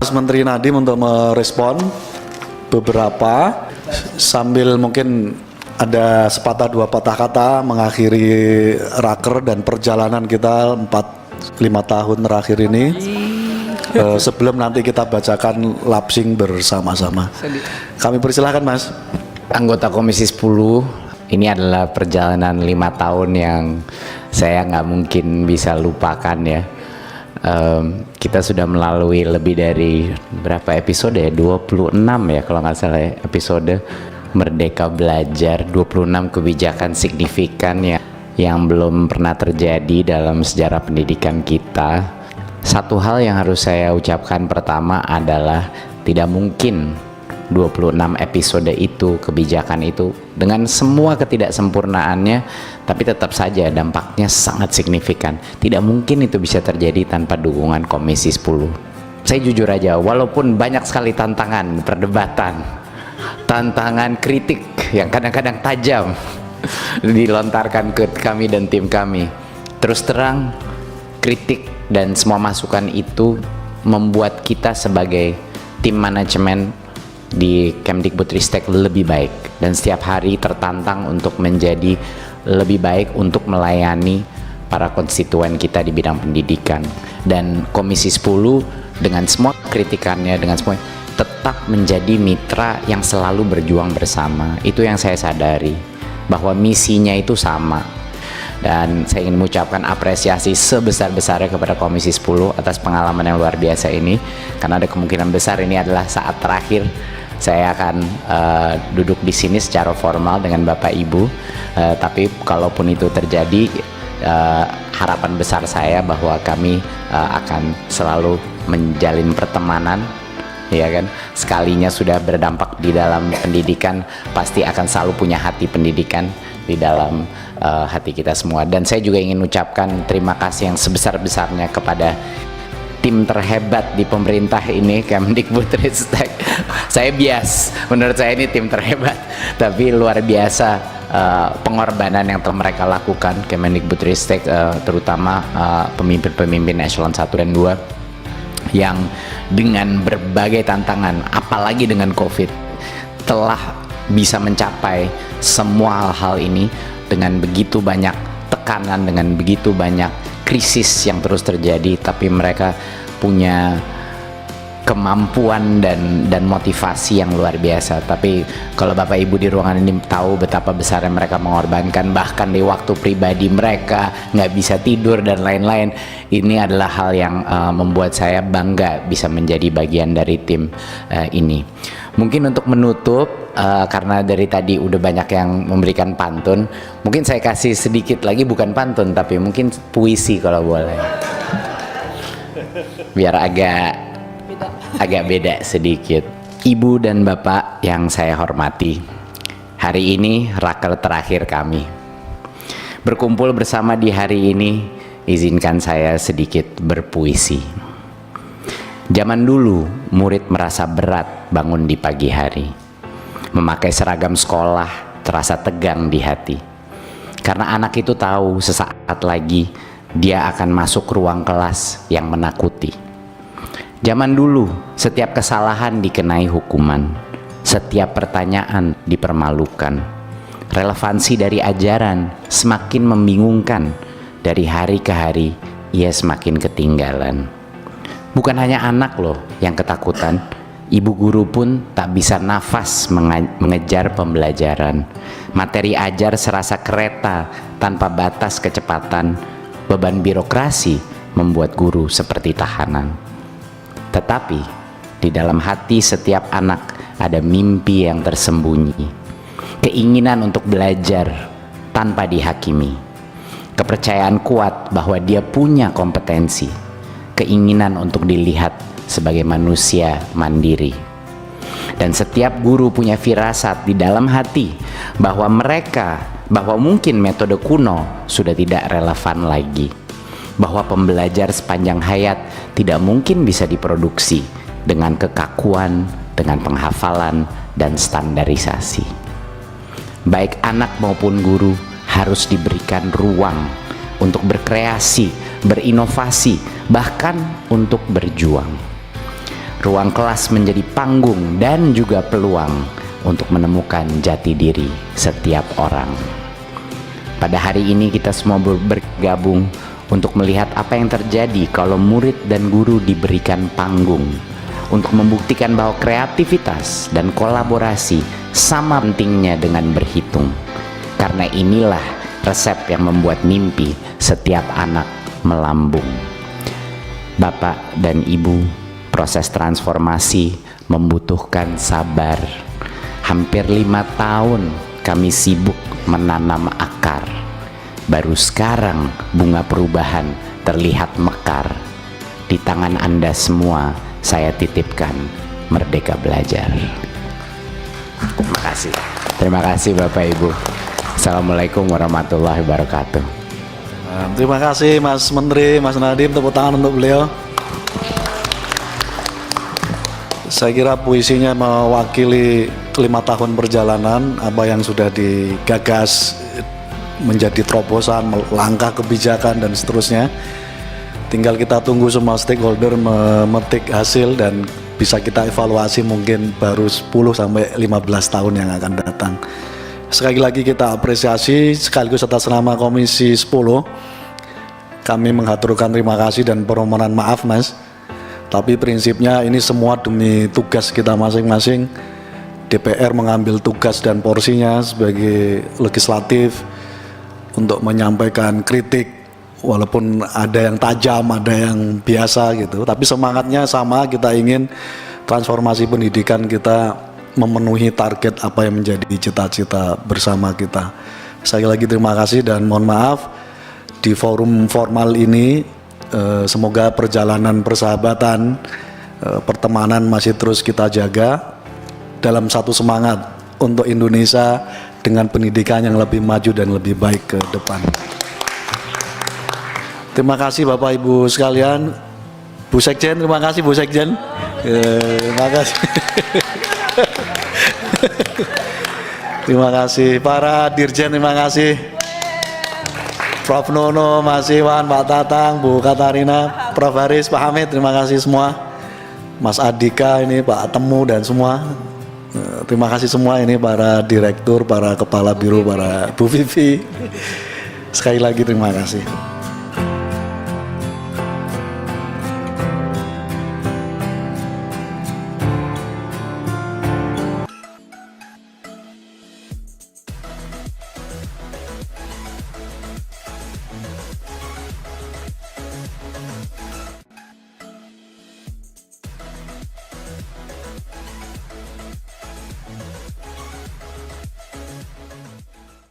Mas Menteri Nadiem untuk merespon beberapa sambil mungkin ada sepatah dua patah kata mengakhiri raker dan perjalanan kita 4-5 tahun terakhir ini. Sebelum nanti kita bacakan lapsing bersama-sama. Kami persilahkan Mas. Anggota Komisi 10, ini adalah perjalanan 5 tahun yang saya nggak mungkin bisa lupakan ya. Kita sudah melalui lebih dari berapa episode ya, 26 ya kalau nggak salah ya, episode Merdeka Belajar, 26 kebijakan signifikan ya, yang belum pernah terjadi dalam sejarah pendidikan kita. Satu hal yang harus saya ucapkan pertama adalah tidak mungkin 26 episode itu, kebijakan itu dengan semua ketidaksempurnaannya, tapi tetap saja dampaknya sangat signifikan. Tidak mungkin itu bisa terjadi tanpa dukungan Komisi 10. Saya jujur aja, walaupun banyak sekali tantangan, perdebatan, tantangan kritik yang kadang-kadang tajam dilontarkan ke kami dan tim kami, terus terang kritik dan semua masukan itu membuat kita sebagai tim manajemen di Kemdikbudristek lebih baik, dan setiap hari tertantang untuk menjadi lebih baik untuk melayani para konstituen kita di bidang pendidikan. Dan Komisi 10 dengan semua kritikannya, dengan semua, tetap menjadi mitra yang selalu berjuang bersama. Itu yang saya sadari, bahwa misinya itu sama. Dan saya ingin mengucapkan apresiasi sebesar-besarnya kepada Komisi 10 atas pengalaman yang luar biasa ini, karena ada kemungkinan besar ini adalah saat terakhir saya akan duduk di sini secara formal dengan Bapak Ibu. Tapi kalaupun itu terjadi, harapan besar saya bahwa kami akan selalu menjalin pertemanan, ya kan. Sekalinya sudah berdampak di dalam pendidikan, pasti akan selalu punya hati pendidikan di dalam hati kita semua. Dan saya juga ingin ucapkan terima kasih yang sebesar-besarnya kepada tim terhebat di pemerintah ini, Kemdikbudristek. Saya bias, menurut saya ini tim terhebat, tapi luar biasa pengorbanan yang telah mereka lakukan, Kemdikbudristek, terutama pemimpin-pemimpin eselon 1 dan 2 yang dengan berbagai tantangan, apalagi dengan COVID, telah bisa mencapai semua hal-hal ini dengan begitu banyak tekanan, dengan begitu banyak krisis yang terus terjadi, tapi mereka punya kemampuan dan motivasi yang luar biasa. Tapi kalau Bapak Ibu di ruangan ini tahu betapa besarnya mereka mengorbankan, bahkan di waktu pribadi mereka nggak bisa tidur dan lain-lain. Ini adalah hal yang membuat saya bangga bisa menjadi bagian dari tim ini. Mungkin untuk menutup, karena dari tadi udah banyak yang memberikan pantun, mungkin saya kasih sedikit lagi, bukan pantun tapi mungkin puisi kalau boleh, biar agak beda sedikit. Ibu dan Bapak yang saya hormati, hari ini raker terakhir kami. Berkumpul bersama di hari ini, izinkan saya sedikit berpuisi. Zaman dulu, murid merasa berat bangun di pagi hari. Memakai seragam sekolah terasa tegang di hati. Karena anak itu tahu sesaat lagi dia akan masuk ruang kelas yang menakuti. Zaman dulu, setiap kesalahan dikenai hukuman. Setiap pertanyaan dipermalukan. Relevansi dari ajaran semakin membingungkan. Dari hari ke hari, ia semakin ketinggalan. Bukan hanya anak loh yang ketakutan, ibu guru pun tak bisa nafas mengejar pembelajaran. Materi ajar serasa kereta tanpa batas kecepatan. Beban birokrasi membuat guru seperti tahanan. Tetapi di dalam hati setiap anak ada mimpi yang tersembunyi. Keinginan untuk belajar tanpa dihakimi. Kepercayaan kuat bahwa dia punya kompetensi. Keinginan untuk dilihat sebagai manusia mandiri. Dan setiap guru punya firasat di dalam hati bahwa mungkin metode kuno sudah tidak relevan lagi, bahwa pembelajar sepanjang hayat tidak mungkin bisa diproduksi dengan kekakuan, dengan penghafalan dan standarisasi. Baik anak maupun guru harus diberikan ruang untuk berkreasi, berinovasi, bahkan untuk berjuang. ruang kelas menjadi panggung dan juga peluang untuk menemukan jati diri setiap orang. Pada hari ini kita semua bergabung untuk melihat apa yang terjadi kalau murid dan guru diberikan panggung, untuk membuktikan bahwa kreativitas dan kolaborasi sama pentingnya dengan berhitung. Karena inilah resep yang membuat mimpi setiap anak melambung. Bapak dan Ibu, proses transformasi membutuhkan sabar. Hampir 5 tahun kami sibuk menanam akar. Baru sekarang bunga perubahan terlihat mekar. Di tangan Anda semua saya titipkan Merdeka Belajar. Terima kasih. Terima kasih Bapak Ibu. Assalamualaikum warahmatullahi wabarakatuh. Terima kasih Mas Menteri, Mas Nadiem, tepuk tangan untuk beliau. Saya kira puisinya mewakili 5 tahun perjalanan, apa yang sudah digagas menjadi terobosan, langkah kebijakan dan seterusnya. Tinggal kita tunggu semua stakeholder memetik hasil dan bisa kita evaluasi mungkin baru 10 sampai 15 tahun yang akan datang. Sekali lagi kita apresiasi sekaligus atas nama Komisi 10 kami mengaturkan terima kasih dan permohonan maaf Mas. Tapi prinsipnya ini semua demi tugas kita masing-masing. DPR mengambil tugas dan porsinya sebagai legislatif untuk menyampaikan kritik, walaupun ada yang tajam, ada yang biasa gitu. Tapi semangatnya sama, kita ingin transformasi pendidikan kita memenuhi target apa yang menjadi cita-cita bersama kita. Sekali lagi terima kasih dan mohon maaf di forum formal ini. Semoga perjalanan persahabatan, pertemanan masih terus kita jaga dalam satu semangat untuk Indonesia dengan pendidikan yang lebih maju dan lebih baik ke depan. Terima kasih Bapak Ibu sekalian. Bu Sekjen, terima kasih Bu Sekjen. Terima kasih. Terima kasih para Dirjen, terima kasih. Prof Nono, Mas Iwan, Pak Tatang, Bu Katarina, Prof Haris, Pak Hamid, terima kasih semua. Mas Adika ini, Pak Temu dan semua. Terima kasih semua ini para direktur, para kepala biro, para Bu Vivi. Sekali lagi terima kasih.